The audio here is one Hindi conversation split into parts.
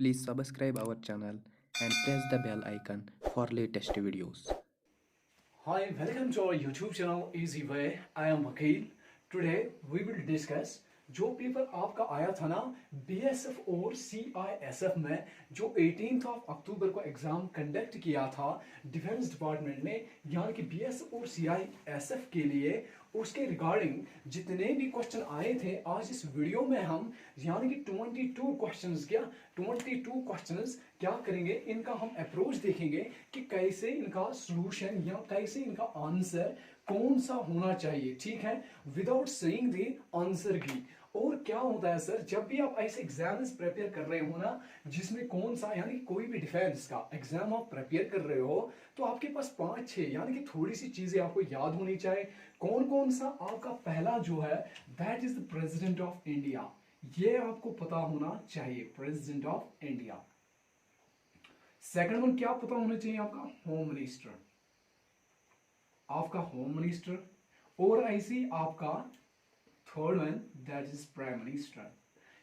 Please subscribe our channel and press the bell icon for latest videos. Hi, welcome to our YouTube channel Easy Way. I am Vakil. Today we will discuss जो पेपर आपका आया था ना बीएसएफ और सीआईएसएफ में जो 18 अक्टूबर को एग्जाम कंडक्ट किया था डिफेंस डिपार्टमेंट ने, यानी कि बीएसएफ और सीआईएसएफ के लिए उसके रिगार्डिंग जितने भी क्वेश्चन आए थे आज इस वीडियो में हम यानी कि 22 क्वेश्चंस क्या करेंगे, इनका हम अप्रोच देखेंगे कि कैसे इनका सॉल्यूशन या कैसे इनका आंसर कौन सा होना चाहिए, ठीक है, विदाउट सेइंग द आंसर की। और क्या होता है सर, जब भी आप ऐसे एग्जाम्स प्रिपेयर कर रहे हो ना जिसमें कौन सा यानी कि कोई भी डिफेंस का एग्जाम आप प्रिपेयर कर रहे हो तो आपके पास 5-6 यानी कि थोड़ी सी चीजें आपको याद होनी चाहिए। कौन कौन सा? आपका पहला जो है that is the president of India, ये आपको पता होना चाहिए, president of India. Second one क्या पता होना चाहिए? आपका होम मिनिस्टर, आपका होम मिनिस्टर। और ऐसी आपका third one that is prime minister.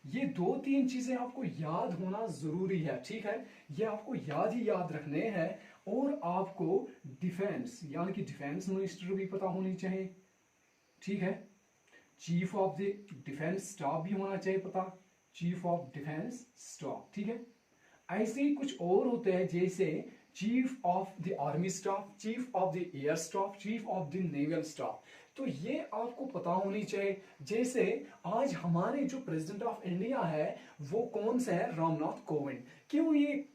ये 2-3 चीजें आपको याद होना जरूरी है, ठीक है, ये आपको याद ही याद रखने हैं। और आपको डिफेंस यानी कि डिफेंस मिनिस्टर भी पता होनी चाहिए, ठीक है, chief of the defence staff भी होना चाहिए पता, चीफ ऑफ डिफेंस स्टाफ, ठीक है। ऐसे ही कुछ और होते हैं जैसे chief of the army staff, chief of the air staff, chief of the naval staff. तो ये आपको पता होनी चाहिए। जैसे आज हमारे जो प्रेसिडेंट ऑफ इंडिया है वो कौन सा है? रामनाथ कोविंद। क्यों ये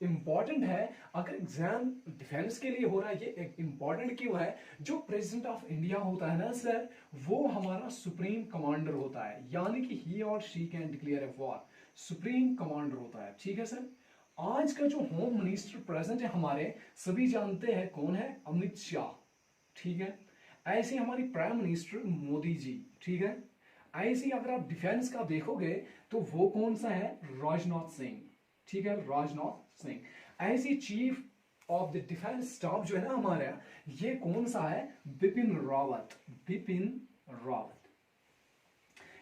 इंपॉर्टेंट है? अगर एग्जाम डिफेंस के लिए हो रहा है ये इंपॉर्टेंट क्यों है? जो प्रेसिडेंट ऑफ इंडिया होता है ना सर, वो हमारा सुप्रीम कमांडर होता है, यानी कि ही और she can declare a war, supreme commander होता है, ठीक है सर। आज का जो होम मिनिस्टर प्रेजेंट है हमारे सभी जानते हैं कौन है? अमित शाह, ठीक है। ऐसे हमारी प्राइम मिनिस्टर मोदी जी, ठीक है। ऐसे अगर आप डिफेंस का देखोगे तो वो कौन सा है? राजनाथ सिंह, ठीक है, राजनाथ सिंह। ऐसी chief of the defence staff जो है ना हमारा, ये कौन सा है? बिपिन रावत, बिपिन रावत।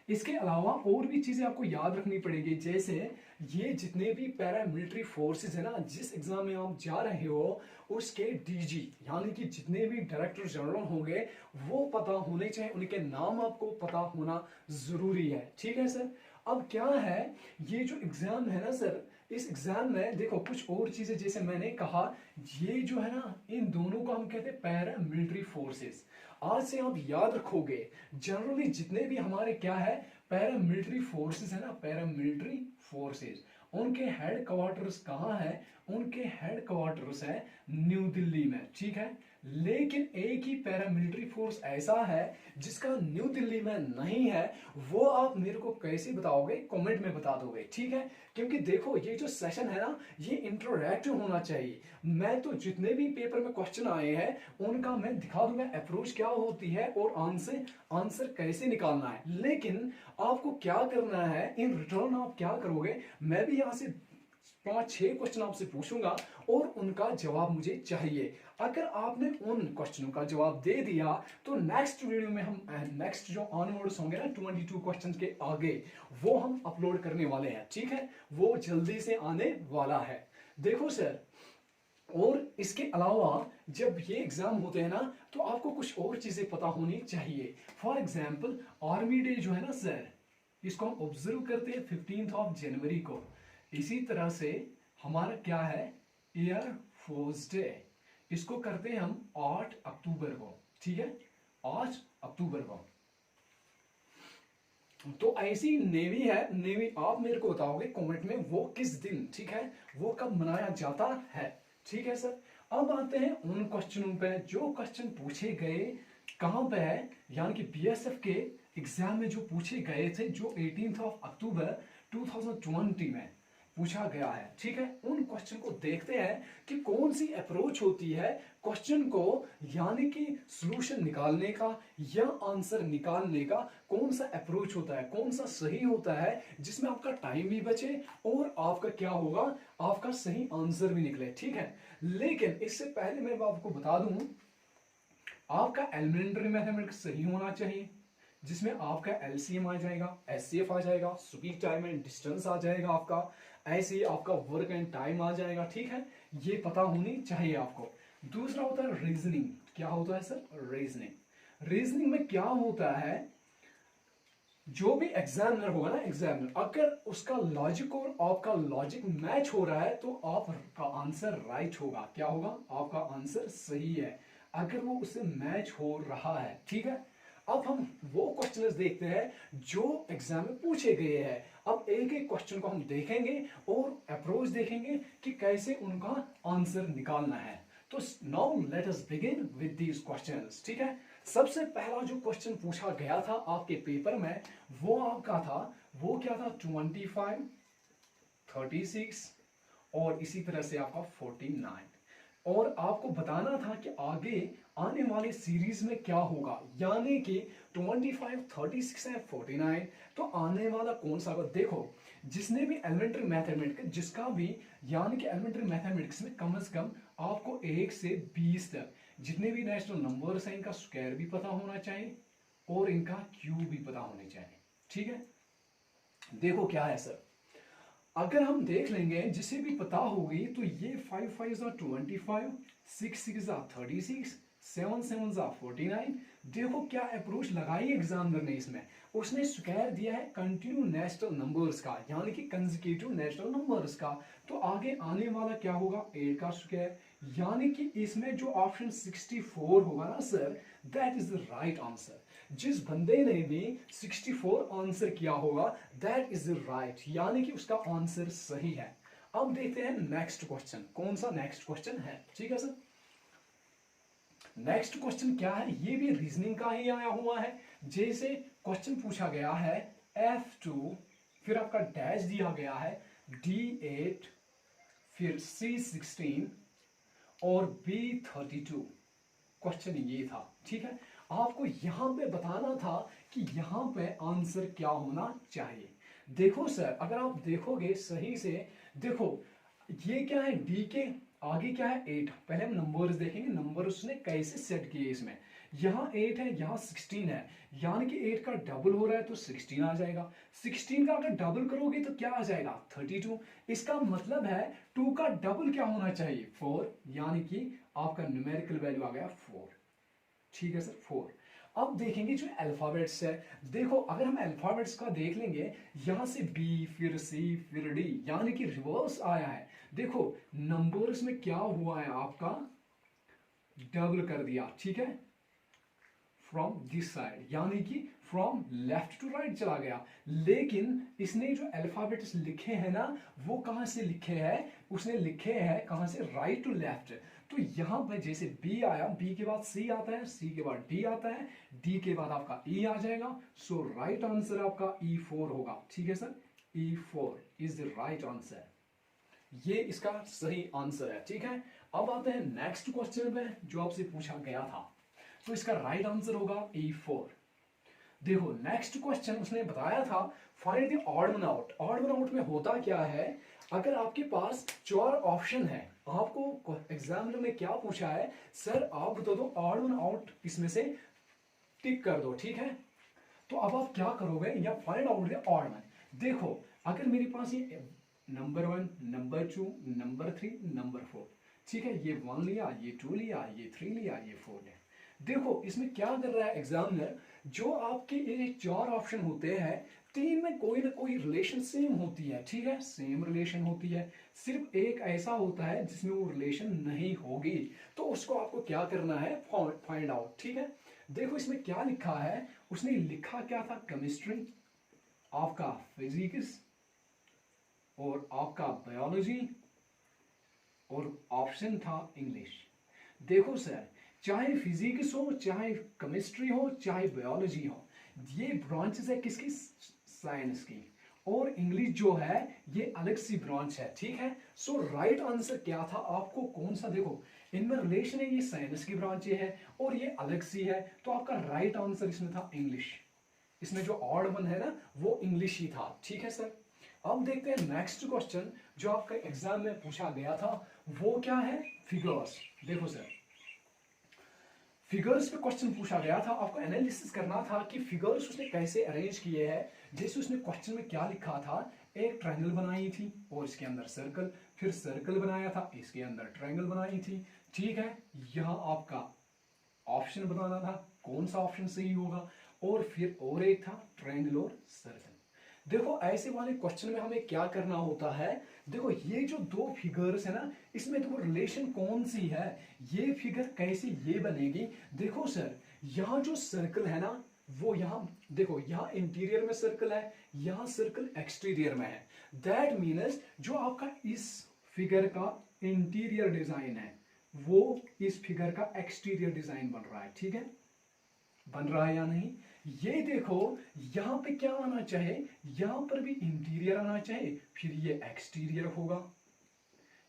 इसके अलावा और भी चीजें आपको याद रखनी पड़ेगी, जैसे ये जितने भी पैरामिलिट्री फोर्सेस है ना, जिस एग्जाम में आप जा रहे हो उसके डीजी यानी कि जितने भी डायरेक्टर जनरल होंगे वो पता होने चाहिए, उनके नाम आपको पता होना जरूरी है, ठीक है सर। अब क्या है, ये जो एग्जाम है ना सर, इस एग्जाम में देखो कुछ और चीजें, जैसे मैंने कहा ये जो है ना इन दोनों को हम कहते हैं पैरा मिलिट्री फोर्सेस। आज से आप याद रखोगे जनरली जितने भी हमारे क्या है पैरा मिलिट्री फोर्सेस है ना, पैरा मिलिट्री फोर्सेस, उनके हेड क्वार्टर्स कहाँ है? उनके हेड क्वार्टर्स है न्यू दिल्ली में, ठीक है। लेकिन एक ही पैरामिलिट्री फोर्स ऐसा है जिसका न्यू दिल्ली में नहीं है, वो आप मेरे को कैसे बताओगे? कमेंट में बता दोगे, ठीक है। क्योंकि देखो ये जो सेशन है ना ये इंटरैक्टिव होना चाहिए। मैं तो जितने भी पेपर में क्वेश्चन आए हैं उनका मैं दिखा दूंगा अप्रोच क्या होती है और आंसर कैसे निकालना है। लेकिन आपको क्या करना है, इन रिटर्न आप क्या करोगे? मैं भी यहां से 5-6 क्वेश्चन आपसे पूछूंगा और उनका जवाब मुझे चाहिए। अगर आपने उन क्वेश्चनों का जवाब दे दिया तो नेक्स्ट वीडियो में हम नेक्स्ट जो ऑनवर्ड्स होंगे ना 22 क्वेश्चन के आगे वो हम अपलोड करने वाले हैं, ठीक है, वो जल्दी से आने वाला है। देखो सर, और इसके अलावा जब ये एग्जाम होते हैं ना तो आपको कुछ और चीजें पता होनी चाहिए। फॉर एग्जाम्पल आर्मी डे जो है ना सर, इसको हम ऑब्जर्व करते हैं 15 जनवरी को। इसी तरह से हमारा क्या है एयर फोर्स डे, इसको करते हैं हम 8 अक्टूबर को, ठीक है, 8 अक्टूबर को। तो ऐसी नेवी है, नेवी आप मेरे को बताओगे कमेंट में वो किस दिन, ठीक है, वो कब मनाया जाता है, ठीक है सर। अब आते हैं उन क्वेश्चनों पे जो क्वेश्चन पूछे गए कहां पे है, यानी कि बीएसएफ के एग्जाम में जो पूछे गए थे जो 18 अक्टूबर 2020 में पूछा गया है, ठीक है। उन क्वेश्चन को देखते हैं कि कौन सी अप्रोच होती है क्वेश्चन को यानी कि सॉल्यूशन निकालने का या आंसर निकालने का, कौन सा अप्रोच होता है, कौन सा सही होता है जिसमें आपका टाइम भी बचे और आपका क्या होगा, आपका सही आंसर भी निकले, ठीक है। लेकिन इससे पहले मैं आपको बता दूं आपका एलिमेंट्री मैथमेटिक्स सही होना चाहिए, जिसमें आपका एलसीएम आ जाएगा, एचसीएफ आ जाएगा, स्पीड टाइम एंड डिस्टेंस आ जाएगा आपका, ऐसे ही आपका वर्क एंड टाइम आ जाएगा। ठीक है, ये पता होनी चाहिए आपको। दूसरा होता है रीजनिंग। क्या होता है सर? रीजनिंग। रीजनिंग में क्या होता है, जो भी एग्जामिनर होगा ना, एग्जामिनर अगर उसका लॉजिक और आपका लॉजिक मैच हो रहा है तो आपका आंसर राइट होगा। क्या होगा? आपका आंसर सही है अगर वो उससे मैच हो रहा है। ठीक है, अब हम वो क्वेश्चंस देखते हैं जो एग्जाम में पूछे गए हैं। अब एक एक क्वेश्चन को हम देखेंगे और अप्रोच देखेंगे कि कैसे उनका आंसर निकालना है। तो now let us begin with these questions. ठीक है, सबसे पहला जो क्वेश्चन पूछा गया था आपके पेपर में वो आपका था, वो क्या था? 25, 36 और इसी तरह से आपका 49। और आपको बताना था कि आगे आने वाले सीरीज में क्या होगा, यानी कि 25, 36 है 49, तो आने वाला कौन सा होगा? देखो, जिसने भी एलिमेंट्री मैथमेटिक्स, जिसका भी यानी कि एलिमेंट्री मैथमेटिक्स में कम से कम आपको 1 से 20 तक जितने भी नेचुरल नंबर्स हैं इनका स्क्वायर भी पता होना चाहिए और इनका क्यूब भी पता होने चाहिए। ठीक है, देखो क्या है सर, अगर हम देख लेंगे जिसे भी पता होगी तो ये 5 5 25, 6 6 36, 7 7 49। देखो क्या अप्रोच लगाई एग्जामिनर ने इसमें, उसने स्क्वायर दिया है कंटिन्यू नेचुरल नंबर्स का, यानी कि कंसेक्यूटिव नेचुरल नंबर्स का। तो आगे आने वाला क्या होगा? 8 का स्क्वायर, यानी कि इसमें जो ऑप्शन 64 होगा ना sir, that is the right answer. जिस बंदे ने भी 64 आंसर किया होगा दैट इज द राइट, यानी कि उसका आंसर सही है। अब देखते हैं नेक्स्ट क्वेश्चन, कौन सा नेक्स्ट क्वेश्चन है। ठीक है सर, नेक्स्ट क्वेश्चन क्या है? ये भी रीजनिंग का ही आया हुआ है। जैसे क्वेश्चन पूछा गया है F2, फिर आपका डैश दिया गया है D8, फिर C16 और B32। क्वेश्चन ये था। ठीक है, आपको यहां पे बताना था कि यहां पे आंसर क्या होना चाहिए। देखो सर, अगर आप देखोगे सही से, देखो ये क्या है, डी के आगे क्या है? 8। पहले हम नंबर्स देखेंगे, नंबर उसने कैसे सेट किए। इसमें यहाँ 8 है, यहाँ 16 है, यानी कि 8 का डबल हो रहा है तो 16 आ जाएगा। 16 का अगर डबल करोगे तो क्या आ जाएगा? 32। इसका मतलब है 2 का डबल क्या होना चाहिए? 4, यानी कि आपका न्यूमेरिकल वैल्यू आ गया 4। ठीक है सर, 4। अब देखेंगे जो अल्फाबेट्स है। देखो अगर हम अल्फाबेट्स का देख लेंगे, यहां से बी, फिर सी, फिर डी, यानी कि रिवर्स आया है। देखो नंबर्स में क्या हुआ है, आपका डबल कर दिया। ठीक है, फ्रॉम दिस साइड, यानी कि फ्रॉम लेफ्ट टू राइट चला गया। लेकिन इसने जो अल्फाबेट्स लिखे हैं ना, वो कहां से लिखे हैं? उसने लिखे हैं कहां से? Right to left. तो यहां पर जैसे B आया, B के बाद C आता है, C के बाद D आता है, D के बाद आपका E आ जाएगा। सो राइट आंसर आपका E4 होगा। ठीक है sir, E4 is the right answer, ये इसका सही आंसर है। ठीक है, अब आते हैं नेक्स्ट क्वेश्चन पे जो आपसे पूछा गया था। तो इसका राइट आंसर होगा E4। देखो नेक्स्ट क्वेश्चन उसने बताया था find the odd one out. Odd one out में होता क्या है, अगर आपके पास 4 ऑप्शन है, आपको एग्जामिनर ने क्या पूछा है, सर आप बता दो ऑड वन आउट इसमें से टिक कर दो। ठीक है, तो अब आप क्या करोगे, या find out the odd one. देखो अगर मेरे पास ये नंबर 1, नंबर 2, नंबर 3, नंबर 4, ठीक है, ये 1 लिया, ये 2 लिया, ये 3 लिया, ये 4 लिया। देखो इसमें क्या कर रहा है एग्जामिनर, जो आपके ये 4 ऑप्शन होते हैं, 3 में कोई ना कोई रिलेशन सेम होती है। ठीक है, सेम रिलेशन होती है, सिर्फ एक ऐसा होता है जिसमें वो रिलेशन नहीं होगी, तो उसको आपको क्या करना है? Find out. ठीक है, देखो इसमें क्या लिखा है, उसने लिखा क्या था? केमिस्ट्री, आपका फिजिक्स और आपका बायोलॉजी और ऑप्शन था इंग्लिश। देखो सर, चाहे फिजिक्स हो, चाहे केमिस्ट्री हो, चाहे बायोलॉजी हो, ये ब्रांचेस है किसकी? साइंस की। और इंग्लिश जो है ये अलग सी ब्रांच है। ठीक है, सो राइट आंसर क्या था? आपको कौन सा, देखो इनमें रिलेशन है, ये साइंस की ब्रांच है और ये अलग सी है, तो आपका राइट आंसर इसमें था इंग्लिश। इसमें जो ऑड वन है ना, वो इंग्लिश ही था। ठीक है सर, अब देखते हैं नेक्स्ट क्वेश्चन जो आपका एग्जाम में पूछा गया था, वो क्या है? फिगर्स। देखो सर, फिगर्स पे क्वेश्चन पूछा गया था, आपको एनालिसिस करना था कि फिगर्स उसने कैसे अरेंज किए हैं। जैसे उसने क्वेश्चन में क्या लिखा था, एक ट्रायंगल बनाई थी और इसके अंदर सर्कल, फिर सर्कल बनाया था, इसके अंदर ट्रायंगल बनाई थी, ठीक है। यहाँ आपका ऑप्शन बताना था कौन सा ऑप्शन सही होगा, और फिर और एक था ट्रायंगल और सर्कल। देखो ऐसे वाले क्वेश्चन में हमें क्या करना होता है, देखो ये जो दो फिगर्स है ना, इसमें देखो रिलेशन कौन सी है, ये फिगर कैसे ये बनेगी। देखो सर, यहाँ जो सर्कल है ना, वो यहाँ देखो, यहाँ इंटीरियर में सर्कल है, यहाँ सर्कल एक्सटीरियर में है। दैट मीन्स जो आपका इस फिगर का इंटीरियर डिजाइन है, वो इस फिगर का एक्सटीरियर डिजाइन बन रहा है, ठीक है, बन रहा है या नहीं। ये देखो यहां पे क्या आना चाहे, यहां पर भी इंटीरियर आना चाहे, फिर ये एक्सटीरियर होगा,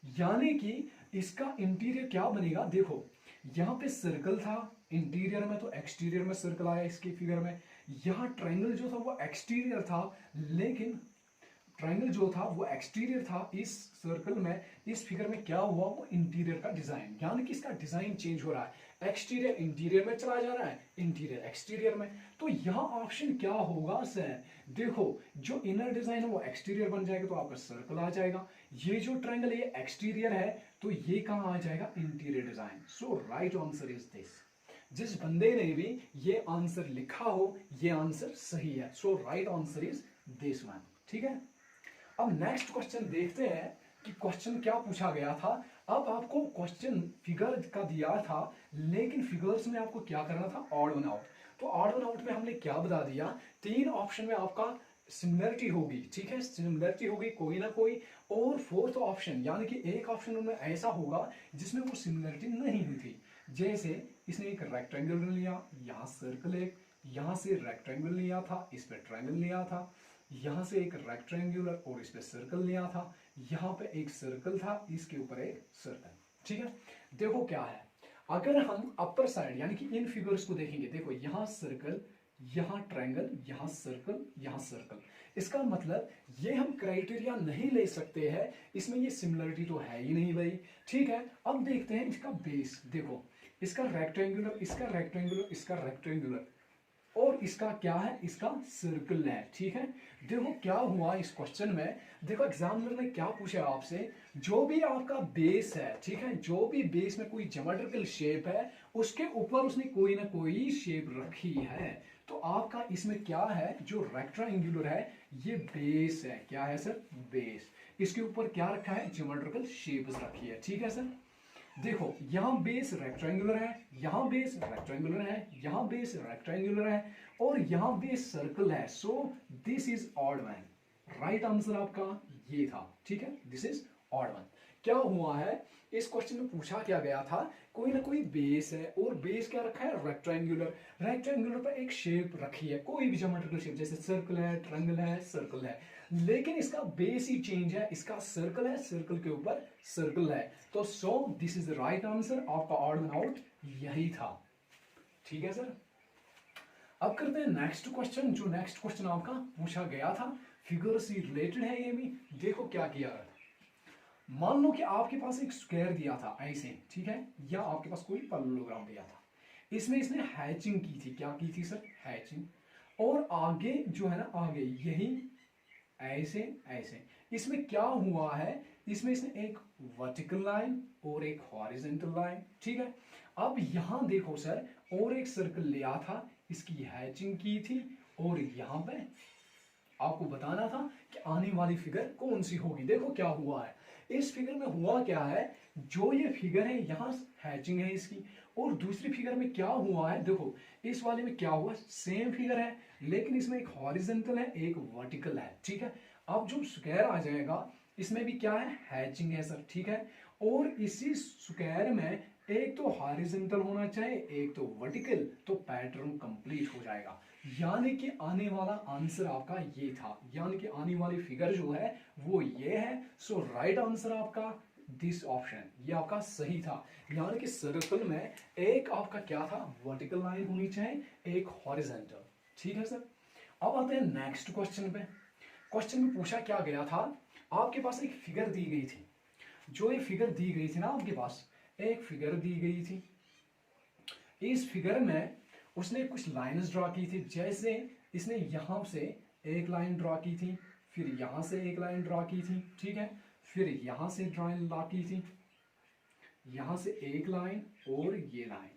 यानी कि इसका इंटीरियर क्या बनेगा। देखो यहां पे सर्कल था इंटीरियर में, तो एक्सटीरियर में सर्कल आया इसके फिगर में। यहां ट्रायंगल जो था वो एक्सटीरियर था, लेकिन ट्रायंगल जो था वो एक्सटीरियर था इस सर्कल में, इस फिगर में क्या हुआ, वो इंटीरियर का डिजाइन, यानी कि इसका डिजाइन चेंज हो रहा है, एक्सटीरियर इंटीरियर में चला जा रहा है, इंटीरियर एक्सटीरियर में। तो यहाँ ऑप्शन क्या होगा सर, देखो जो इनर डिजाइन है वो एक्सटीरियर बन जाएगा, तो आपका सर्कल आ जाएगा। ये जो ट्रायंगल ये एक्सटीरियर है, तो ये कहाँ आ जाएगा, interior design. So right answer is this. जिस बंदे ने भी ये आंसर लिखा हो, ये आंसर सही है। So right answer is this one, ठीक है। अब नेक्स्ट क्वेश्चन देखते हैं कि क्वेश्चन क्या पूछा गया था। अब आपको क्वेश्चन फिगर का दिया था, लेकिन फिगर्स में आपको क्या करना था, ऑड वन आउट। तो ऑड वन आउट में हमने क्या बता दिया, तीन ऑप्शन में आपका सिमिलरिटी होगी, ठीक है, सिमिलरिटी होगी कोई ना कोई, और फोर्थ ऑप्शन यानी कि एक ऑप्शन उनमें ऐसा होगा जिसमें वो सिमिलरिटी नहीं हुई थी। जैसे इसने एक रेक्टेंगल लिया, यहाँ सर्कल, एक यहाँ से रेक्टेंगल लिया था, इस पे ट्रायंगल लिया था, यहां से एक रेक्टेंगुलर और इस पे सर्कल लिया था, यहां पे एक सर्कल था, इसके ऊपर एक सर्कल, ठीक है। देखो क्या है, अगर हम अपर साइड यानी कि इन फिगर्स को देखेंगे, देखो यहां सर्कल, यहां ट्रायंगल, यहां सर्कल, यहां सर्कल, इसका मतलब ये हम क्राइटेरिया नहीं ले सकते हैं, इसमें ये सिमिलरिटी तो है ही नहीं भाई, ठीक है। अब देखते हैं इसका बेस, देखो इसका रेक्टेंगुलर, इसका रेक्टेंगुलर, इसका रेक्टेंगुलर, और इसका क्या है, इसका सर्कल है, ठीक है। देखो क्या हुआ इस क्वेश्चन में, देखो एग्जामिनर ने क्या पूछा आपसे, जो भी आपका बेस है, ठीक है, जो भी बेस में कोई ज्योमेट्रिकल शेप है, उसके ऊपर उसने कोई ना कोई शेप रखी है। तो आपका इसमें क्या है, जो रेक्टेंगुलर है ये बेस है, क्या है सर, बेस, इसके ऊपर क्या रखा है, ज्योमेट्रिकल शेप्स रखी है, ठीक है सर। देखो यहां बेस रेक्टेंगुलर है, यहां बेस रेक्टेंगुलर है, यहां बेस रेक्टेंगुलर है, और यहां बेस सर्कल है। So this is odd one, right answer आपका ये था, ठीक है, दिस इज ऑड वन। क्या हुआ है, इस क्वेश्चन में पूछा क्या गया था, कोई ना कोई बेस है, और बेस क्या रखा है, रेक्टेंगुलर, रेक्टेंगुलर पर एक शेप रखी है, कोई भी ज्योमेट्रिकल शेप, जैसे सर्कल है, ट्रायंगल है, सर्कल है, लेकिन इसका बेस ही चेंज है, इसका सर्कल है, सर्कल के ऊपर सर्कल है। तो so this is the right answer, आपका ऑड वन आउट यही था, ठीक है सर। अब करते हैं नेक्स्ट क्वेश्चन, जो नेक्स्ट क्वेश्चन आपका पूछा गया था, फिगर से रिलेटेड है ये भी। देखो क्या किया गया था, मान लो कि आपके पास एक स्क्वायर दिया था ऐसे, ठीक है, या आपके पास कोई पैरेललोग्राम दिया था, इसमें इसने हैचिंग की थी, क्या की थी सर, हैचिंग, और आगे जो है ना, आगे यही ऐसे ऐसे, इसमें क्या हुआ है, इसमें इसने एक वर्टिकल लाइन और एक हॉरिजॉन्टल लाइन, ठीक है। अब यहां देखो सर, और एक सर्कल लिया था, इसकी हैचिंग की थी, और यहां पे आपको बताना था कि आने वाली फिगर कौन सी होगी। देखो क्या हुआ है, इस फिगर में हुआ क्या है, जो ये फिगर है यहां हैचिंग है इसकी, और दूसरी फिगर में क्या हुआ है, देखो इस वाले में क्या हुआ, सेम फिगर है, लेकिन इसमें एक हॉरिजॉन्टल है, एक वर्टिकल है, ठीक है। अब जो स्क्वायर आ जाएगा, इसमें भी क्या है, हैचिंग है सर, ठीक है, और इसी स्क्वायर में एक तो हॉरिजॉन्टल होना चाहिए, एक तो वर्टिकल, तो पैटर्न कंप्लीट हो जाएगा, यानी कि आने वाला आंसर आपका ये था, यानी कि आने वाली फिगर जो है वो ये है। सो राइट आंसर आपका दिस ऑप्शन, ये आपका सही था, यानी कि सर्कल में एक आपका क्या था, वर्टिकल लाइन होनी चाहिए, एक हॉरिजॉन्टल, ठीक है सर। अब आते हैं नेक्स्ट क्वेश्चन पे। क्वेश्चन में पूछा क्या गया था, आपके पास एक फिगर दी गई थी, जो ये फिगर दी गई थी ना, आपके पास एक फिगर दी गई थी, इस फिगर में उसने कुछ लाइंस ड्रॉ की थी, जैसे इसने यहां से एक लाइन ड्रॉ की थी, फिर यहां से एक लाइन ड्रॉ की थी, ठीक है, फिर यहां से ड्राइंग ड्रॉ की थी, यहां से एक लाइन और ये लाइन।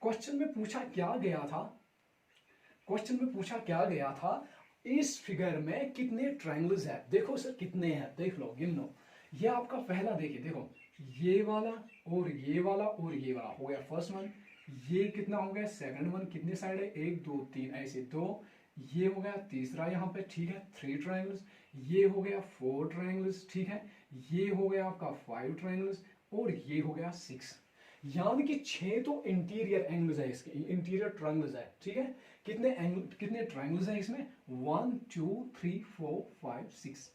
क्वेश्चन में पूछा क्या गया था, क्वेश्चन में पूछा क्या गया था, इस फिगर में कितने ट्रायंगल्स है। देखो सर कितने हैं, देख लो, गिन लो। ये आपका पहला देखिए, देखो ये वाला और ये वाला और ये वाला हो गया फर्स्ट वन। ये कितना हो गया सेकंड वन, कितने साइड है, एक दो तीन, ऐसे दो। ये हो गया तीसरा यहाँ पे, ठीक है, 3 ट्रायंगल्स। ये हो गया 4 ट्रायंगल्स, ठीक है। ये हो गया आपका 5 ट्रायंगल्स और ये हो गया 6। यानी कि 6 तो इंटीरियर एंगल्स है इसके, इंटीरियर ट्रायंगल्स है, ठीक है। कितने एंगल, कितने ट्रायंगल्स है इसमें, 1 2 3 4 5 6,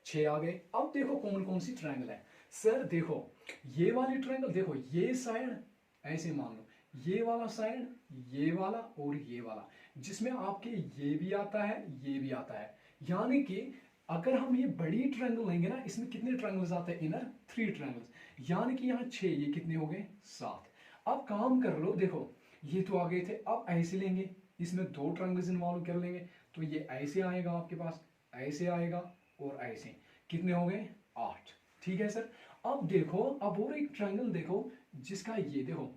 6 आ गए। अब देखो कौन कौन सी ट्रायंगल है। सर देखो ये वाली ट्रायंगल, देखो ये साइड ऐसे मान लो, ये वाला साइड, ये वाला और ये वाला, जिसमें आपके ये भी आता है, ये भी आता है। यानी कि अगर हम ये बड़ी ट्रायंगल लेंगे ना, इसमें कितने ट्रायंगल्स आते हैं, इनर 3 ट्रायंगल्स, यानी कि यहाँ 6, ये कितने हो गए 7। अब काम कर लो, देखो ये तो आ गए थे, अब ऐसे लेंगे, इसमें 2 ट्रायंगल्स इन्वॉल्व कर लेंगे, तो ये ऐसे आएगा आपके पास, ऐसे आएगा और ऐसे, कितने हो गए 8, ठीक है सर। अब देखो, अब और एक ट्रायंगल देखो, जिसका ये देखो,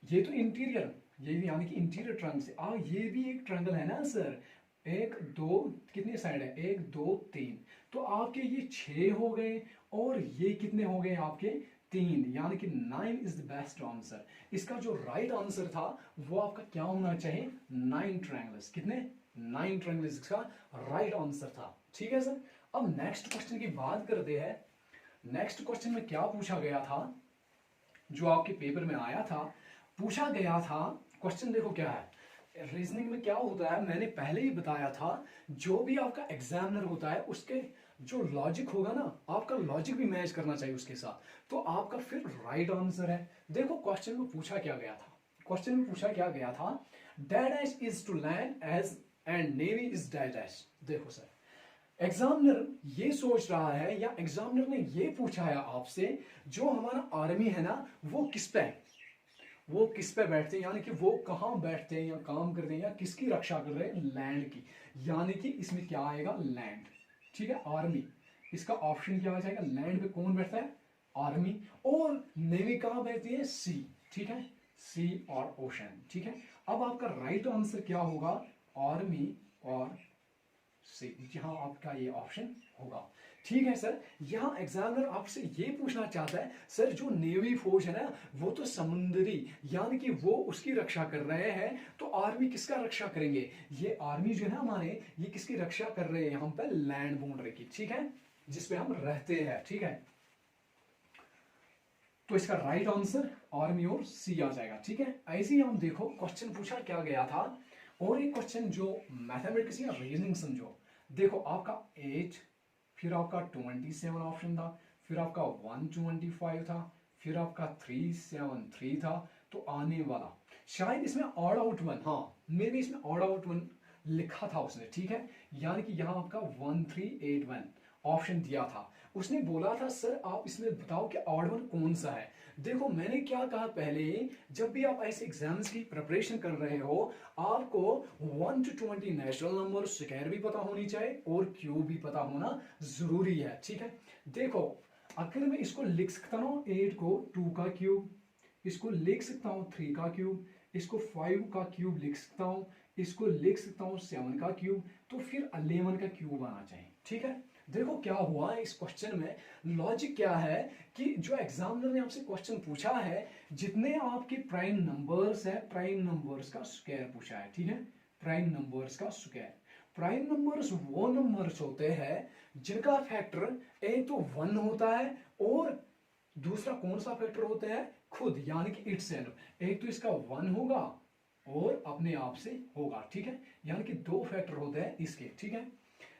ये तो इंटीरियर, ये भी यानी कि इंटीरियर ट्रायंगल से ये भी एक ट्रायंगल है ना सर, 1 2, कितने साइड है, 1 2 3, तो आपके ये 6 हो गए और ये कितने हो गए आपके 3, यानी कि 9 इज द बेस्ट आंसर। इसका जो राइट आंसर था वो आपका क्या होना चाहिए, 9 ट्रायंगल्स, कितने 9 ट्रायंगल्स इसका राइट आंसर था, ठीक है सर। अब नेक्स्ट क्वेश्चन की बात करते हैं। नेक्स्ट क्वेश्चन में क्या पूछा गया था, जो आपके पेपर में आया था, पूछा गया था क्वेश्चन, देखो क्या है। रीजनिंग में क्या होता है, मैंने पहले ही बताया था, जो भी आपका एग्जामिनर होता है उसके जो लॉजिक होगा ना, आपका लॉजिक भी मैच करना चाहिए उसके साथ, तो आपका फिर राइट आंसर है। देखो क्वेश्चन में पूछा क्या गया था, क्वेश्चन में पूछा क्या गया था, dash is to land as and navy is dash. देखो सर, एग्जामिनर ये सोच रहा है, या एग्जामिनर ने ये पूछा है आपसे, जो हमारा आर्मी है ना, वो किस पे बैठते हैं, यानी कि वो कहाँ बैठते हैं या काम करते हैं या किसकी रक्षा कर रहे हैं, लैंड की। यानी कि इसमें क्या आएगा, लैंड, ठीक है, आर्मी। इसका ऑप्शन क्या आ जाएगा, लैंड पे कौन बैठता है, आर्मी। और नेवी कहाँ बैठती है, सी, ठीक है, सी और ओशन, ठीक है। अब आपका राइट आंसर क्या होगा, आर्मी और सी, जहां आपका ये ऑप्शन होगा, ठीक है सर। यहां एग्जामिनर आपसे ये पूछना चाहता है, सर जो नेवी फोर्स है ना, वो तो समुद्री, यानी कि वो उसकी रक्षा कर रहे हैं, तो आर्मी किसका रक्षा करेंगे, ये आर्मी जो है हमारे, ये किसकी रक्षा कर रहे हैं यहाँ पे, लैंड बाउंड्री की, ठीक है, जिसपे हम रहते हैं, ठीक है। तो इसका राइट आंसर आर्मी और सी आ जाएगा, ठीक है। ऐसे ही हम देखो क्वेश्चन पूछा क्या गया था, और एक क्वेश्चन जो मैथमेटिक्स या रीजनिंग समझो। देखो आपका 8, फिर आपका 27 ऑप्शन था, फिर आपका 125 था, फिर आपका 373 था। तो आने वाला शायद इसमें ऑड आउट वन, हाँ मे भी इसमें ऑड आउट वन लिखा था उसने, ठीक है। यानी कि यहाँ आपका 1381 ऑप्शन दिया था। उसने बोला था सर आप इसमें बताओ कि ऑड वन कौन सा है। देखो मैंने क्या कहा पहले, जब भी आप ऐसे एग्जाम्स की प्रिपरेशन कर रहे हो, आपको 1 to 20 नेचुरल नंबर स्क्वायर भी पता होनी चाहिए और क्यूब भी पता होना जरूरी है, ठीक है। देखो अगर मैं इसको लिख सकता हूँ 8 को 2 का क्यूब, इसको लिख सकता हूँ 3 का क्यूब, इसको 5 का क्यूब लिख सकता हूँ, इसको लिख सकता हूँ 7 का क्यूब, तो फिर 11 का क्यूब आना चाहिए, ठीक है। देखो क्या हुआ इस क्वेश्चन में, लॉजिक क्या है कि जो एग्जामिनर ने आपसे क्वेश्चन पूछा है, जितने आपके प्राइम नंबर्स है, प्राइम नंबर्स का स्क्वायर पूछा है, ठीक है, प्राइम नंबर्स का स्क्वायर। प्राइम नंबर्स वो नंबर्स होते हैं जिनका फैक्टर एक तो 1 होता है और दूसरा कौन सा फैक्टर होता है, खुद, यानी कि इटसेल्फ। एक तो इसका 1 होगा और अपने आप से होगा, ठीक है, यानी कि 2 फैक्टर होते हैं इसके, ठीक है।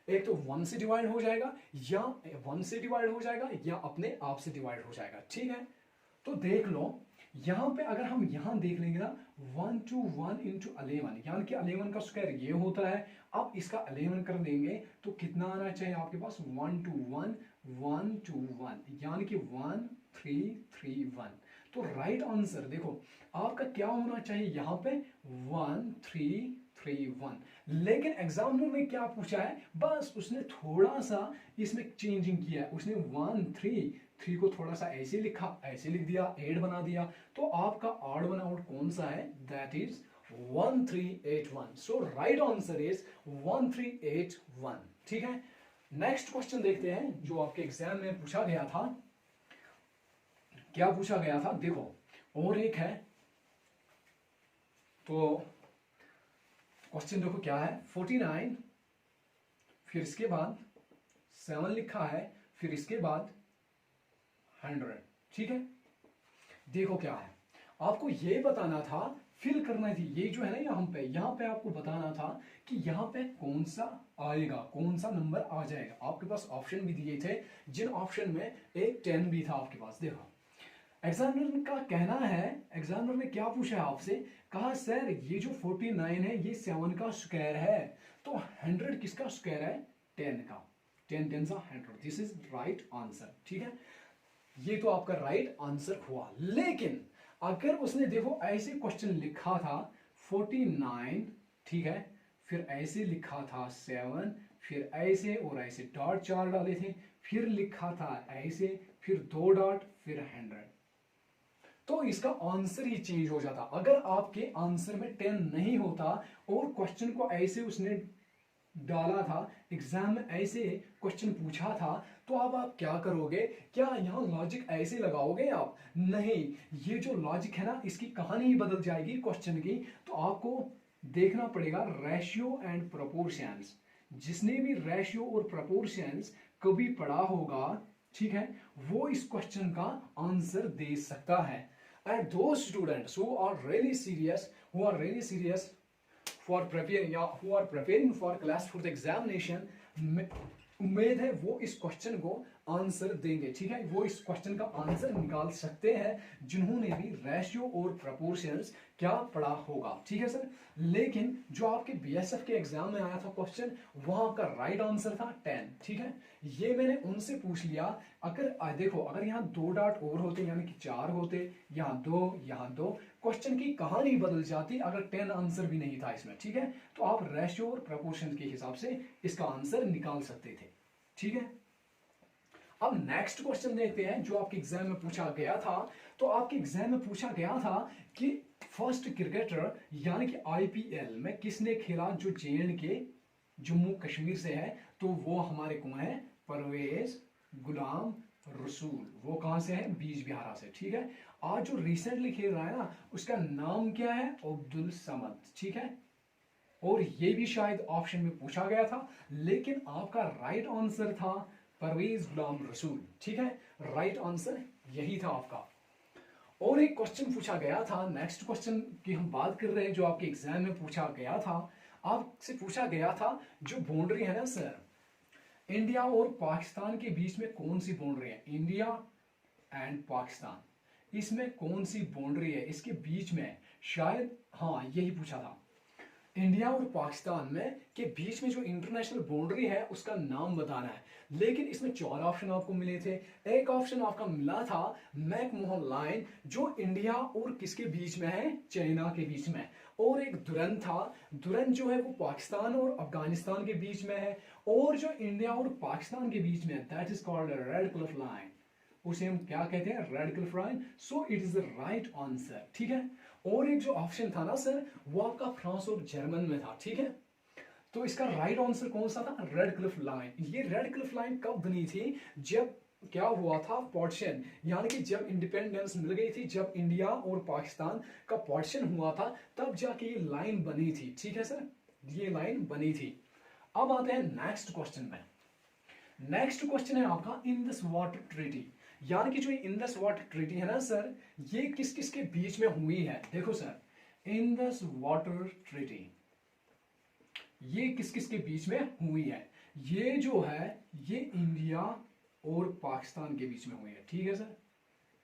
एक तो 1 से डिवाइड हो जाएगा, या 1 से डिवाइड हो जाएगा, या अपने आप से डिवाइड हो जाएगा, ठीक है। तो देख लो यहां पे अगर हम यहां देख लेंगे ना, 1 to 1 into 11, यानी कि 11 का स्क्वायर ये होता है। अब इसका 11 कर देंगे तो कितना आना चाहिए आपके पास, 1 to 1 1 to 1, यानी कि 1 3 3 1। तो राइट आंसर देखो आपका क्या होना चाहिए यहाँ पे 1331, लेकिन एग्जामिनर ने क्या पूछा है, बस उसने थोड़ा सा इसमें चेंजिंग किया है, उसने 133 को थोड़ा सा ऐसे लिखा, ऐसे लिख दिया, 8 बना दिया, तो आपका ऑड वन आउट कौन सा है, that is 1381। So right answer is 1381। ठीक है, नेक्स्ट क्वेश्चन देखते हैं जो आपके एग्जाम में पूछा गया था। क्या पूछा गया था देखो, और एक है, तो क्वेश्चन देखो क्या है, 49 फिर इसके बाद 7 लिखा है, फिर इसके बाद 100। ठीक है, देखो क्या है, आपको ये बताना था, फिल करना थी, ये जो है ना यहाँ पे आपको बताना था कि यहाँ पे कौन सा आएगा, कौन सा नंबर आ जाएगा। आपके पास ऑप्शन भी दिए थे, जिन ऑप्शन में एक 10 भी था आपके पास। देखो एग्जामिनर का कहना है, एग्जामिनर ने क्या पूछा है आपसे, कहा सर ये जो 49 है ये 7 का स्क्वायर है, तो 100 किसका स्क्वायर है, 10 का, 10 10 सा 100, दिस इज राइट आंसर। ठीक है, ये तो आपका राइट आंसर हुआ। लेकिन अगर उसने देखो ऐसे क्वेश्चन लिखा था 49, ठीक है, फिर ऐसे लिखा था 7, फिर ऐसे और ऐसे डॉट 4 डाले थे, फिर लिखा था ऐसे, फिर 2 डॉट, फिर 100, तो इसका आंसर ही चेंज हो जाता। अगर आपके आंसर में 10 नहीं होता और क्वेश्चन को ऐसे उसने डाला था, एग्जाम में ऐसे क्वेश्चन पूछा था, तो अब आप क्या करोगे, क्या यहाँ लॉजिक ऐसे लगाओगे आप, नहीं, ये जो लॉजिक है ना इसकी कहानी ही बदल जाएगी क्वेश्चन की। तो आपको देखना पड़ेगा रेशियो एंड प्रोपोर्शंस। जिसने भी रेशियो और प्रोपोर्शंस कभी पढ़ा होगा, ठीक है, वो इस क्वेश्चन का आंसर दे सकता है। And those students who are really serious for preparing, या who are preparing for class 4th examination, उम्मीद है वो इस क्वेश्चन को आंसर देंगे। ठीक है, वो इस क्वेश्चन का आंसर निकाल सकते हैं जिन्होंने भी रेशियो और प्रोपोर्शंस क्या पढ़ा होगा। ठीक है सर, लेकिन जो आपके बीएसएफ के एग्जाम में आया था क्वेश्चन, वहां का राइट आंसर था 10। ठीक है, ये मैंने उनसे पूछ लिया। अगर देखो, अगर यहाँ 2 डॉट और होते, यानी कि 4 होते, यहाँ 2, यहाँ 2, क्वेश्चन की कहानी बदल जाती अगर 10 आंसर भी नहीं था इसमें। ठीक है, तो आप रेशियो और प्रोपोर्शन के हिसाब से इसका आंसर निकाल सकते थे। ठीक है, अब नेक्स्ट क्वेश्चन देखते हैं जो आपके एग्जाम में पूछा गया था। तो आपके एग्जाम में पूछा गया था कि फर्स्ट क्रिकेटर यानी कि आईपीएल में किसने खेला जो जे.एंड.के जम्मू कश्मीर से है, तो वो हमारे कौन है, परवेज गुलाम रसूल। वो कहां से है, बीज बिहारा से। ठीक है, आज जो रिसेंटली खेल रहा है ना, उसका नाम क्या है, अब्दुल समद। ठीक है, और ये भी शायद ऑप्शन में पूछा गया था, लेकिन आपका राइट आंसर था परवेज गुलाम रसूल। ठीक है, राइट आंसर यही था आपका। और एक क्वेश्चन पूछा गया था, नेक्स्ट क्वेश्चन की हम बात कर रहे हैं जो आपके एग्जाम में पूछा गया था। आपसे पूछा गया था जो बाउंड्री है ना सर, इंडिया और पाकिस्तान के बीच में कौन सी बाउंड्री है, इंडिया एंड पाकिस्तान, इसमें कौन सी बाउंड्री है, इसके बीच में शायद, हाँ यही पूछा था, इंडिया और पाकिस्तान में के बीच में जो इंटरनेशनल बाउंड्री है उसका नाम बताना है। लेकिन इसमें 4 ऑप्शन आपको मिले थे। एक ऑप्शन आपका मिला था मैकमोहन लाइन, जो इंडिया और किसके बीच में है, चाइना के बीच में। और एक दुरंत था, दुरंत जो है वो पाकिस्तान और अफगानिस्तान के बीच में है। और जो इंडिया और पाकिस्तान के बीच में, that is called red Cliff line, उसे हम क्या कहते हैं, red Cliff line. So it is the right answer. ठीक है, और एक जो ऑप्शन था ना सर, वो आपका फ्रांस और जर्मन में था। ठीक है, तो इसका राइट आंसर कौन सा था, रेड क्लिफ लाइन। ये रेड क्लिफ लाइन कब बनी थी, जब क्या हुआ था, पार्टीशन, यानी कि जब इंडिपेंडेंस मिल गई थी, जब इंडिया और पाकिस्तान का पार्टीशन हुआ था, तब जाके ये लाइन बनी थी। ठीक है सर, ये लाइन बनी थी। अब आते हैं नेक्स्ट क्वेश्चन में। नेक्स्ट क्वेश्चन है आपका इंडस वाटर ट्रीटी, यानी कि जो इंडस वाटर ट्रीटी है ना सर, ये किस किस के बीच में हुई है। देखो सर, इंडस वाटर ट्रीटी ये किस किस के बीच में हुई है, ये जो है ये इंडिया और पाकिस्तान के बीच में हुई है। ठीक है सर,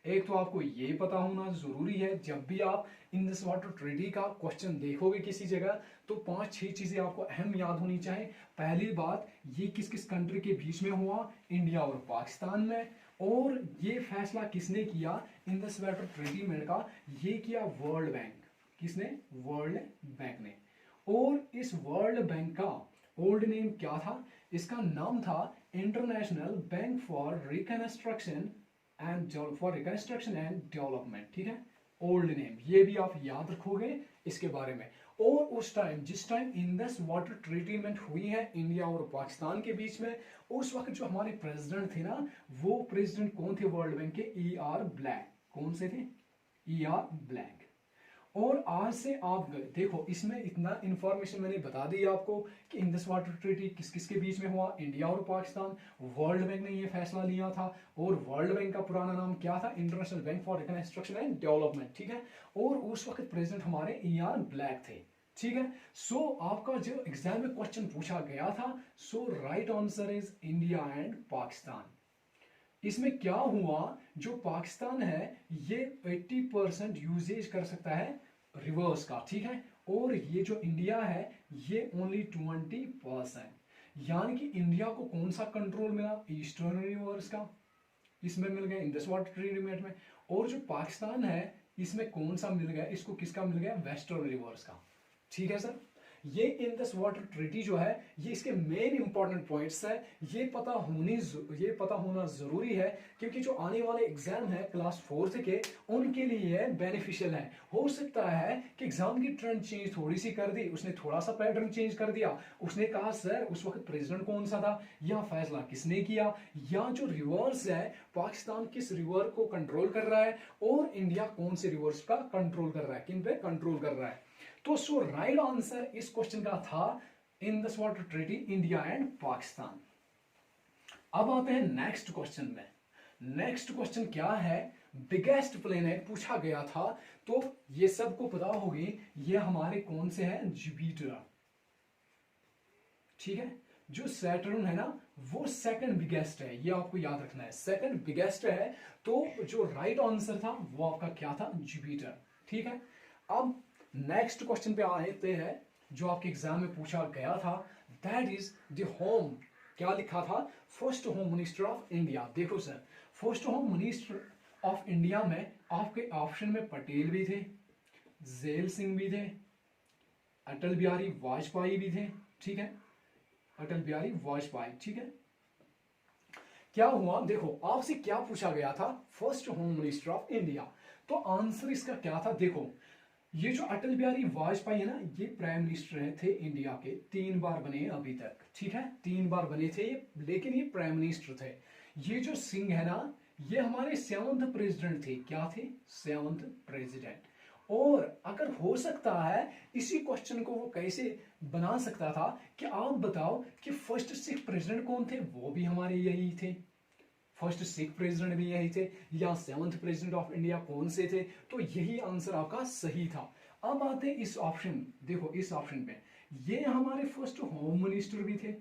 एक तो आपको ये पता होना जरूरी है, जब भी आप इंडस वाटर ट्रीटी का क्वेश्चन देखोगे किसी जगह, तो 5-6 चीजें आपको अहम याद होनी चाहिए। पहली बात, ये किस किस कंट्री के बीच में हुआ, इंडिया और पाकिस्तान में। और ये फैसला किसने किया इंडस वाटर ट्रीटी में का? ये किया वर्ल्ड बैंक। किसने? वर्ल्ड बैंक ने। और इस वर्ल्ड बैंक का ओल्ड नेम क्या था? इसका नाम था international bank for reconstruction and development. ठीक है, ओल्ड नेम, ये भी आप याद रखोगे इसके बारे में। और उस टाइम, जिस टाइम इंडस वाटर ट्रीटमेंट हुई है इंडिया और पाकिस्तान के बीच में, उस वक्त जो हमारे प्रेसिडेंट थे ना, वो प्रेसिडेंट कौन थे वर्ल्ड बैंक के? E.R. ब्लैक। कौन से थे? E.R. ब्लैक। और आज से आप देखो, इसमें इतना इंफॉर्मेशन मैंने बता दी आपको कि इंडस वाटर ट्रीटी किस किस के बीच में हुआ, इंडिया और पाकिस्तान। वर्ल्ड बैंक ने ये फैसला लिया था, और वर्ल्ड बैंक का पुराना नाम क्या था? International bank for reconstruction and development. ठीक है, और उस वक्त प्रेसिडेंट हमारे E.R. ब्लैक थे। ठीक है, सो आपका जो एग्जाम में क्वेश्चन पूछा गया था, so right answer is India and Pakistan. इसमें क्या हुआ, जो पाकिस्तान है ये 80% यूजेज कर सकता है रिवर्स का। ठीक है, और ये जो इंडिया है ये ओनली 20%। यानी कि इंडिया को कौन सा कंट्रोल मिला? ईस्टर्न रिवर्स का, इसमें मिल गया इंडस वाटर ट्रीटमेंट में। और जो पाकिस्तान है इसमें कौन सा मिल गया? इसको किसका मिल गया? वेस्टर्न रिवर्स का। ठीक है सर, ये इंडस वाटर ट्रीटी जो है, ये इसके मेन इंपॉर्टेंट पॉइंट्स है। ये पता होना जरूरी है, क्योंकि जो आने वाले एग्जाम है क्लास 4 के, उनके लिए बेनिफिशियल है। हो सकता है कि एग्जाम की ट्रेंड चेंज थोड़ी सी कर दी, उसने थोड़ा सा पैटर्न चेंज कर दिया। उसने कहा सर उस वक्त प्रेसिडेंट कौन सा था, या फैसला किसने किया, या जो रिवर्स है पाकिस्तान किस रिवर को कंट्रोल कर रहा है, और इंडिया कौन से रिवर्स का कंट्रोल कर रहा है, किन पे कंट्रोल कर रहा है। तो सो राइट आंसर इस क्वेश्चन का था Indus water treaty, India and Pakistan. अब आते हैं नेक्स्ट क्वेश्चन में। नेक्स्ट क्वेश्चन क्या है? बिगेस्ट प्लेनेट पूछा गया था, तो ये सबको पता होगी, ये हमारे कौन से हैं? जुपिटर। ठीक है, जो सैटर्न है ना वो सेकंड बिगेस्ट है, ये आपको याद रखना है, सेकंड बिगेस्ट है। तो जो राइट आंसर था वो आपका क्या था? जुपिटर। ठीक है, अब नेक्स्ट क्वेश्चन पे आते हैं जो आपके एग्जाम में पूछा गया था, दैट इज द होम, क्या लिखा था? First home minister of India. देखो sir, first home minister of India में आपके ऑप्शन में पटेल भी थे, जेल सिंह भी थे, अटल बिहारी वाजपेयी भी थे। ठीक है, अटल बिहारी वाजपेयी। ठीक है, क्या हुआ देखो, आपसे क्या पूछा गया था? First home minister of India. तो आंसर इसका क्या था? देखो, ये जो अटल बिहारी वाजपेयी है ना, ये प्राइम मिनिस्टर थे इंडिया के, 3 बार बने अभी तक। ठीक है, 3 बार बने थे ये, लेकिन ये प्राइम मिनिस्टर थे। ये जो सिंह है ना, ये हमारे 7th प्रेसिडेंट थे। क्या थे? 7th president. और अगर हो सकता है इसी क्वेश्चन को वो कैसे बना सकता था कि आप बताओ कि फर्स्ट सिख प्रेसिडेंट कौन थे? वो भी हमारे यही थे, फर्स्ट सिख प्रेसिडेंट भी यही थे, या 7th प्रेसिडेंट ऑफ इंडिया कौन से थे? तो यही आंसर आपका सही था। अब आते हैं इस ऑप्शन, देखो इस ऑप्शन पे, ये हमारे फर्स्ट होम मिनिस्टर भी थे।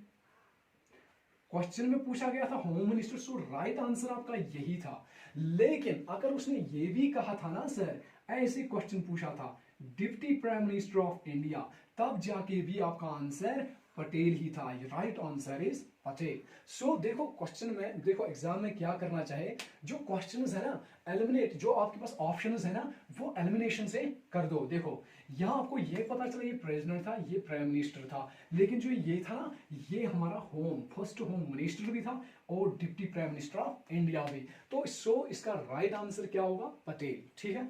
क्वेश्चन में पूछा गया था होम मिनिस्टर, सो राइट आंसर आपका यही था। लेकिन अगर उसने ये भी कहा था ना सर, ऐसे क्वेश्चन पूछा था deputy prime minister of India, तब जाके भी आपका आंसर पटेल ही था। Right answer is Patel. So देखो क्वेश्चन में, देखो एग्जाम में क्या करना चाहे, जो क्वेश्चंस है ना एलिमिनेट, जो आपके पास ऑप्शंस है ना वो एलिमिनेशन से कर दो। देखो यहाँ आपको ये पता चला ये प्रेसिडेंट था, ये प्राइम मिनिस्टर था, लेकिन जो ये था ना ये हमारा होम, फर्स्ट होम मिनिस्टर भी था और deputy prime minister of India भी। तो सो इसका राइट आंसर क्या होगा? पटेल। ठीक है,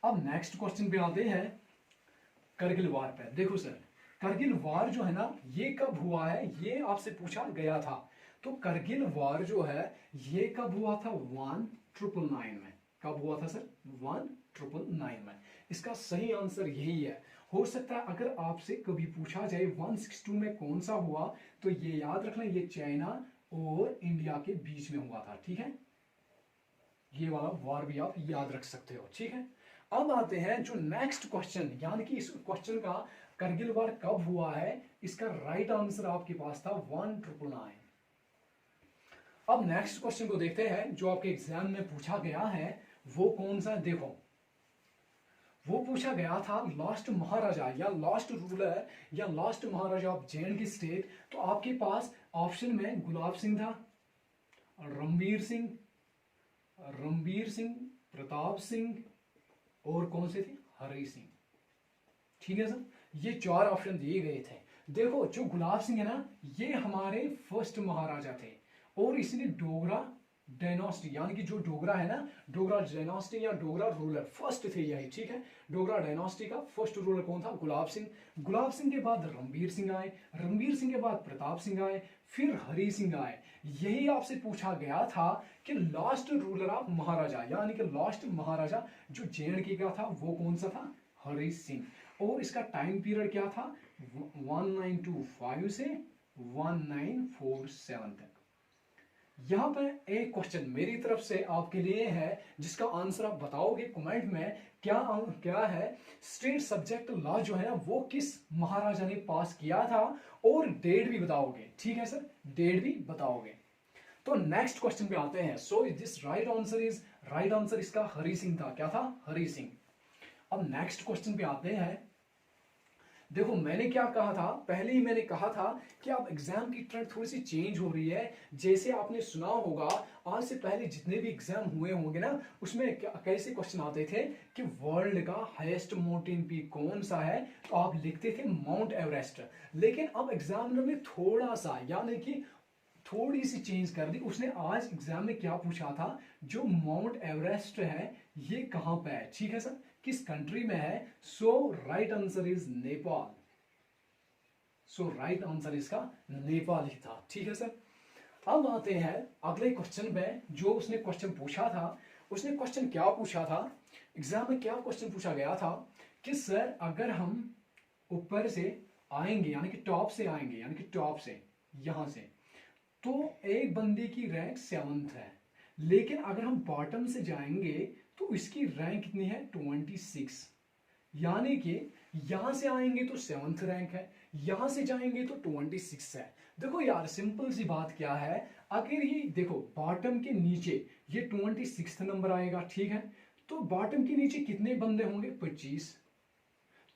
अब नेक्स्ट क्वेश्चन पे आते हैं करगिल वार पे। देखो सर, करगिल वार जो है ना ये कब हुआ है, ये आपसे पूछा गया था। तो करगिल वार जो है ये कब हुआ था? 1999 में। कब हुआ था सर? 1999 में। इसका सही आंसर यही है। हो सकता है अगर आपसे कभी पूछा जाए 162 में कौन सा हुआ, तो ये याद रखना ये चाइना और इंडिया के बीच में हुआ था। ठीक है, ये वाला वार भी आप याद रख सकते हो। ठीक है, अब आते हैं जो नेक्स्ट क्वेश्चन, यानी कि इस क्वेश्चन का करगिल वार कब हुआ है, इसका राइट आंसर आपके पास था 1999। अब नेक्स्ट क्वेश्चन को देखते हैं जो आपके एग्जाम में पूछा गया है वो कौन सा? देखो वो पूछा गया था लास्ट महाराजा या लास्ट रूलर या last Maharaja of J and के स्टेट। तो आपके पास ऑप्शन में गुलाब सिंह था, रणबीर सिंह, प्रताप सिंह और कौन से थे, हरि सिंह। ठीक है सर, ये 4 ऑप्शन दिए गए थे। देखो जो गुलाब सिंह है ना, ये हमारे फर्स्ट महाराजा थे और इसने डोगरा डायनास्टी, यानी कि जो डोगरा है ना, डोगरा डायनास्टी या डोगरा रूलर फर्स्ट थे यही। ठीक है, डोगरा डायनास्टी का फर्स्ट रूलर कौन था, गुलाब सिंह। गुलाब सिंह के बाद रणबीर सिंह आए, रणबीर सिंह के बाद प्रताप सिंह आए, फिर हरि सिंह आए। यही आपसे पूछा गया था कि लास्ट रूलर ऑफ महाराजा, यानी कि लास्ट महाराजा जो जे.एंड.के का था वो कौन सा था, हरि सिंह। और इसका टाइम पीरियड क्या था, 1925 से 1947 तक। यहां पर एक क्वेश्चन मेरी तरफ से आपके लिए है, जिसका आंसर आप बताओगे कमेंट में, क्या है, स्टेट सब्जेक्ट लॉ जो है ना वो किस महाराजा ने पास किया था, और डेट भी बताओगे। ठीक है सर, डेट भी बताओगे। तो नेक्स्ट क्वेश्चन पे आते हैं। सो दिस राइट आंसर इसका हरि सिंह था। क्या था, हरि सिंह। अब नेक्स्ट क्वेश्चन पे आते हैं। देखो मैंने क्या कहा था, पहले ही मैंने कहा था कि अब एग्जाम की ट्रेंड थोड़ी सी चेंज हो रही है। जैसे आपने सुना होगा, आज से पहले जितने भी एग्जाम हुए होंगे ना, उसमें कैसे क्वेश्चन आते थे कि वर्ल्ड का हाईएस्ट माउंटेन पीक कौन सा है, तो आप लिखते थे माउंट एवरेस्ट। लेकिन अब एग्जामिनर ने थोड़ा सा, यानी कि थोड़ी सी चेंज कर दी। उसने आज एग्जाम में क्या पूछा था, जो माउंट एवरेस्ट है ये कहां पे है। ठीक है सर, किस कंट्री में है। So right answer is Nepal. So right answer इसका नेपाल ही था। ठीक है सर, अब आते हैं अगले क्वेश्चन में। जो उसने क्वेश्चन पूछा था, उसने क्वेश्चन क्या पूछा था, एग्जाम में क्या क्वेश्चन पूछा गया था कि सर अगर हम ऊपर से आएंगे, यानी कि टॉप से आएंगे, यानी कि टॉप से यहां से, तो एक बंदे की रैंक 7th है। लेकिन अगर हम बॉटम से जाएंगे तो इसकी रैंक कितनी है, 26। यानी कि यहां से आएंगे तो 7th रैंक है, यहां से जाएंगे तो 26 है। देखो यार सिंपल सी बात क्या है, अगर ये देखो बॉटम के नीचे ये 26 नंबर आएगा। ठीक है, तो बॉटम के नीचे कितने बंदे होंगे, 25।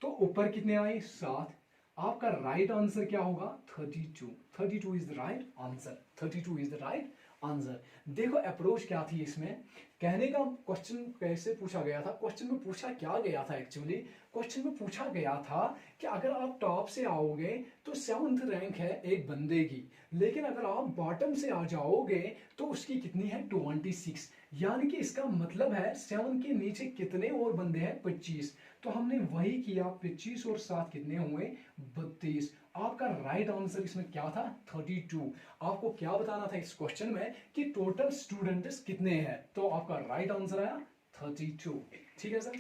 तो ऊपर कितने आए, 7। आपका राइट आंसर क्या होगा, 32। 32 is the right answer. 32 is the right answer. देखो अप्रोच क्या थी इसमें, कहने का क्वेश्चन कैसे पूछा गया था, क्वेश्चन में पूछा क्या गया था, एक्चुअली क्वेश्चन में पूछा गया था कि अगर आप टॉप से आओगे तो 7th रैंक है एक बंदे की, लेकिन अगर आप बॉटम से आ जाओगे तो उसकी कितनी है, 26। यानी कि इसका मतलब है 7 के नीचे कितने और बंदे हैं, 25। तो हमने वही किया, 25 और 7 कितने हुए, 32। आपका राइट आंसर इसमें क्या था, 32। आपको क्या बताना था इस क्वेश्चन में कि टोटल स्टूडेंट्स कितने हैं, तो आपका राइट आंसर आया 32। ठीक है सर,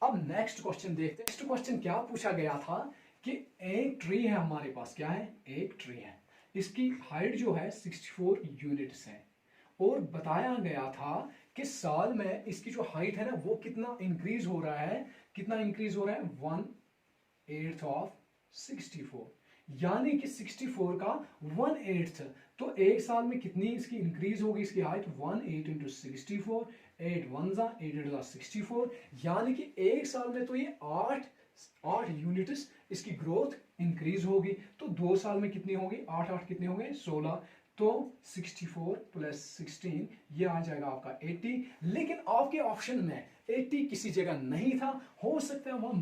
अब नेक्स्ट क्वेश्चन देखते हैं। नेक्स्ट क्वेश्चन क्या पूछा गया था कि एक ट्री है हमारे पास, क्या है, एक ट्री है, इसकी हाइट जो है 64 यूनिट्स है, और बताया गया था कि साल में इसकी जो हाइट है ना वो कितना इंक्रीज हो रहा है, कितना इंक्रीज हो रहा है, 1/8 ऑफ 64। यानी कि 64 का 1/8। तो एक साल में कितनी इसकी इंक्रीज होगी, इसकी हाइट, 1/8 इंटू 64, 8 1 जा 8 8 जा 64। यानी कि एक साल में तो ये 8 यूनिट्स इसकी ग्रोथ इंक्रीज होगी। तो 2 साल में कितनी होगी, 8 8 कितने होंगे, 16। तो 64 प्लस 16 ये आ जाएगा आपका 80। लेकिन आपके ऑप्शन में 80 किसी जगह नहीं था, हो सकता है वहां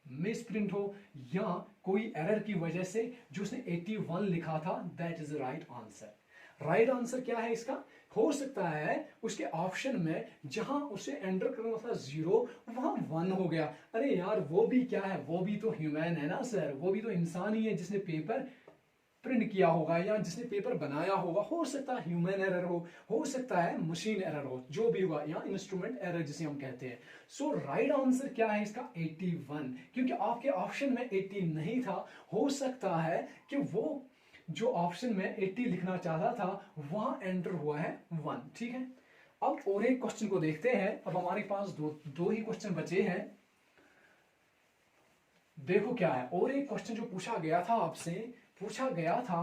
मिसप्रिंट हो, या कोई एरर की वजह से जो उसने 81 लिखा था, that is right answer. Right answer क्या है इसका, हो सकता है उसके ऑप्शन में जहां उसे एंटर करना था 0 वहां 1 हो गया। अरे यार वो भी क्या है, वो भी तो ह्यूमन है ना सर, वो भी तो इंसान ही है जिसने पेपर प्रिंट किया होगा या जिसने पेपर बनाया होगा। हो सकता है ह्यूमन एरर हो सकता है मशीन एरर हो, जो भी होगा, या इंस्ट्रूमेंट एरर जिसे हम कहते हैं। सो राइट आंसर क्या है इसका, 81। क्योंकि आपके ऑप्शन में 80 नहीं था, हो सकता है कि वो जो ऑप्शन में 80 लिखना चाहता था वहां एंटर हुआ है 1। ठीक है, अब और एक क्वेश्चन को देखते हैं। अब हमारे पास दो ही क्वेश्चन बचे हैं। देखो क्या है, और एक क्वेश्चन जो पूछा गया था आपसे, पूछा गया था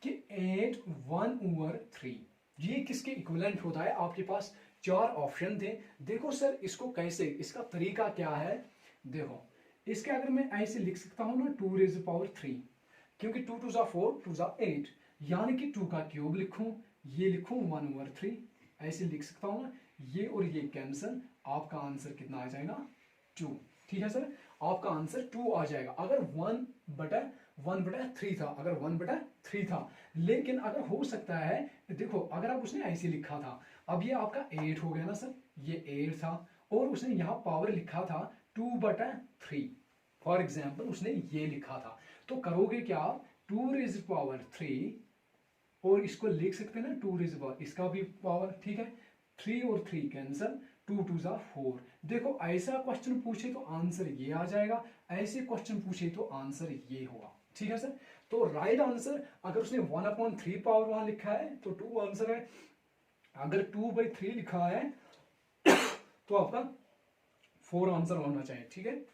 कि 8 1/3 ये किसके इक्विवेलेंट होता है। आपके पास 4 ऑप्शन थे। देखो सर इसको कैसे, इसका तरीका क्या है, देखो इसके अगर मैं ऐसे लिख सकता हूं ना, 2⁻³ क्योंकि 2 2 जा 4 2 जा 8, यानी कि 2 का क्यूब लिखूं, ये लिखो 1/3, ऐसे लिख सकता हूं ना, ये और ये कैंसिल, आपका आंसर कितना आ जाएगा 2। ठीक है सर, आपका आंसर 2 आ जाएगा अगर 1/3 था, अगर 1/3 था। लेकिन अगर हो सकता है, देखो अगर आप उसने ऐसे लिखा था, अब ये आपका 8 हो गया ना सर, ये 8 था और उसने यहाँ पावर लिखा था 2/3, फॉर एग्जाम्पल उसने ये लिखा था, तो करोगे क्या आप 2⁻³ और इसको लिख सकते हैं ना 2⁻, इसका भी पावर, ठीक है, 3 और 3 कैंसल, 2 2 ज़ा 4। देखो ऐसा क्वेश्चन पूछे तो आंसर ये आ जाएगा, ऐसे क्वेश्चन पूछे तो आंसर ये होगा। ठीक है सर, तो राइट आंसर, अगर उसने 1/3 पावर वहां लिखा है तो 2 आंसर है, अगर 2/3 लिखा है तो आपका 4 आंसर होना चाहिए। ठीक है,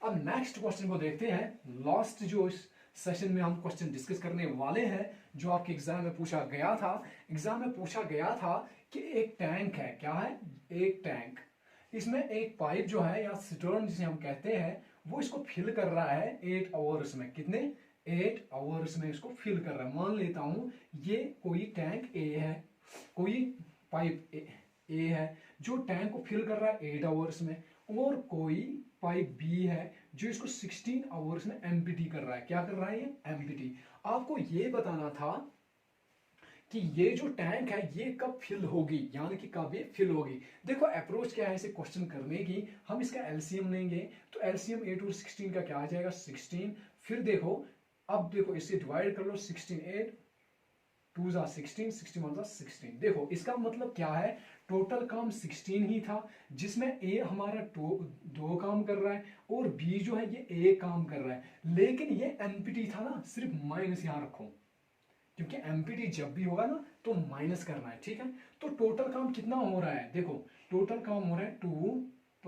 अब नेक्स्ट क्वेश्चन को देखते हैं। लास्ट जो इस सेशन में हम क्वेश्चन डिस्कस करने वाले हैं, जो आपके एग्जाम में पूछा गया था, एग्जाम में पूछा गया था कि एक टैंक है, क्या है, एक टैंक, इसमें एक पाइप जो है या सिटर्न जिसे हम कहते हैं, वो इसको फिल कर रहा है 8 आवर्स में। कितने, 8 आवर्स में इसको फिल कर रहा है। मान लेता हूं ये कोई टैंक ए है, कोई पाइप ए है जो टैंक को फिल कर रहा है 8 आवर्स में, और कोई पाइप बी है जो इसको 16 आवर्स में एम्प्टी कर रहा है। क्या कर रहा है ये, एम्प्टी। आपको ये बताना था कि ये जो टैंक है ये कब फिल होगी, यानी कि कब ये फिल होगी। देखो अप्रोच क्या है इसे क्वेश्चन करने की, हम इसका एलसीएम लेंगे, तो एलसीएम 8 और 16 का क्या आ जाएगा, 16। फिर देखो, अब देखो इसे डिवाइड कर लो, 16 8 2 ज़ा 16, 61 ज़ा 16। देखो इसका मतलब क्या है, टोटल काम 16 ही था, जिसमें ए हमारा दो काम कर रहा है और बी जो है ये एक काम कर रहा है। लेकिन ये एनपीटी था ना, सिर्फ माइनस यहां रखो, क्योंकि एमपीटी जब भी होगा ना तो माइनस करना है। ठीक है, तो टोटल काम कितना हो रहा है, देखो टोटल काम हो रहा है 2 +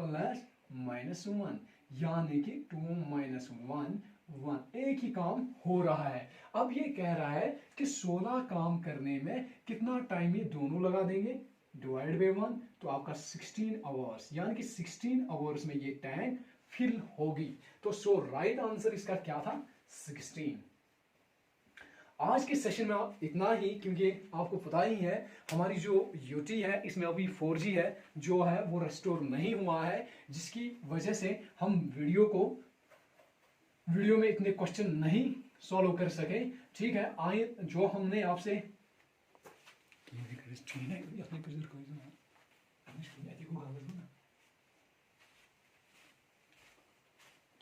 -1, यानी कि 2 - 1 1, एक ही काम हो रहा है। अब ये कह रहा है कि 16 काम करने में कितना टाइम ये दोनों लगा देंगे, डिवाइड बाय 1, तो आपका 16 आवर्स, यानी कि 16 आवर्स में ये टैंक फिल होगी। तो सो राइट आंसर इसका क्या था, 16। आज के सेशन में आप इतना ही, क्योंकि आपको पता ही है हमारी जो यूटी है इसमें अभी 4G है जो है वो रेस्टोर नहीं हुआ है, जिसकी वजह से हम वीडियो में इतने क्वेश्चन नहीं सॉल्व कर सके। ठीक है, आए जो हमने आपसे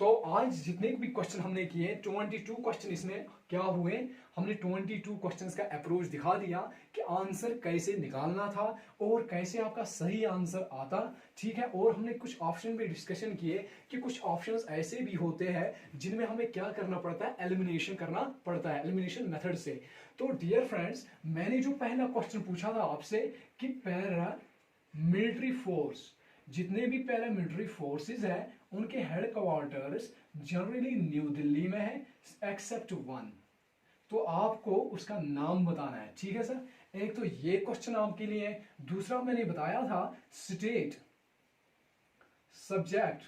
तो आज जितने भी क्वेश्चन हमने किए 22 क्वेश्चन, इसमें क्या हुए, हमने 22 क्वेश्चंस का अप्रोच दिखा दिया कि आंसर कैसे निकालना था और कैसे आपका सही आंसर आता। ठीक है, और हमने कुछ ऑप्शन भी डिस्कशन किए कि कुछ ऑप्शंस ऐसे भी होते हैं जिनमें हमें क्या करना पड़ता है, एलिमिनेशन करना पड़ता है, एलिमिनेशन मेथड से। तो डियर फ्रेंड्स, मैंने जो पहला क्वेश्चन पूछा था आपसे कि पैरा मिलिट्री फोर्स, जितने भी पैरामिलिट्री फोर्सेस है उनके head quarters generally new Delhi में है एक्सेप्ट वन, तो आपको उसका नाम बताना है। ठीक है सर, एक तो ये क्वेश्चन आपके लिए है। दूसरा मैंने बताया था स्टेट सब्जेक्ट,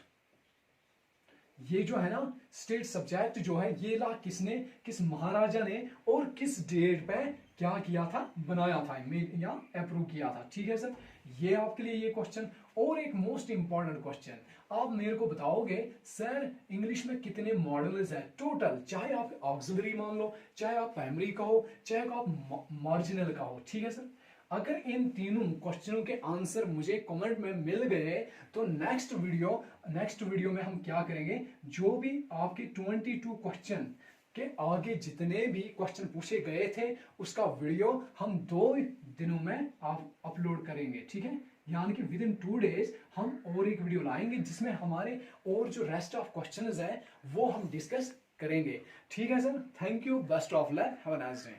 ये जो है ना स्टेट सब्जेक्ट जो है ये ला किसने, किस महाराजा ने और किस डेट पे क्या किया था, बनाया था या अप्रूव किया था। ठीक है सर, ये आपके लिए ये क्वेश्चन। और एक मोस्ट इंपॉर्टेंट क्वेश्चन, आप मेरे को बताओगे सर इंग्लिश में कितने मॉडल्स हैं टोटल, चाहे आप ऑक्सिलरी मान लो, चाहे आप प्राइमरी का हो, चाहे आप मार्जिनल का हो। ठीक है सर, अगर इन तीनों क्वेश्चनों के आंसर मुझे कमेंट में मिल गए तो नेक्स्ट वीडियो में हम क्या करेंगे, जो भी आपके 22 क्वेश्चन के आगे जितने भी क्वेश्चन पूछे गए थे उसका वीडियो हम 2 दिनों में आप अपलोड करेंगे। ठीक है, यानी कि विद इन 2 डेज हम और एक वीडियो लाएंगे जिसमें हमारे और जो रेस्ट ऑफ क्वेश्चंस है वो हम डिस्कस करेंगे। ठीक है sir, thank you, best of luck, have a nice day.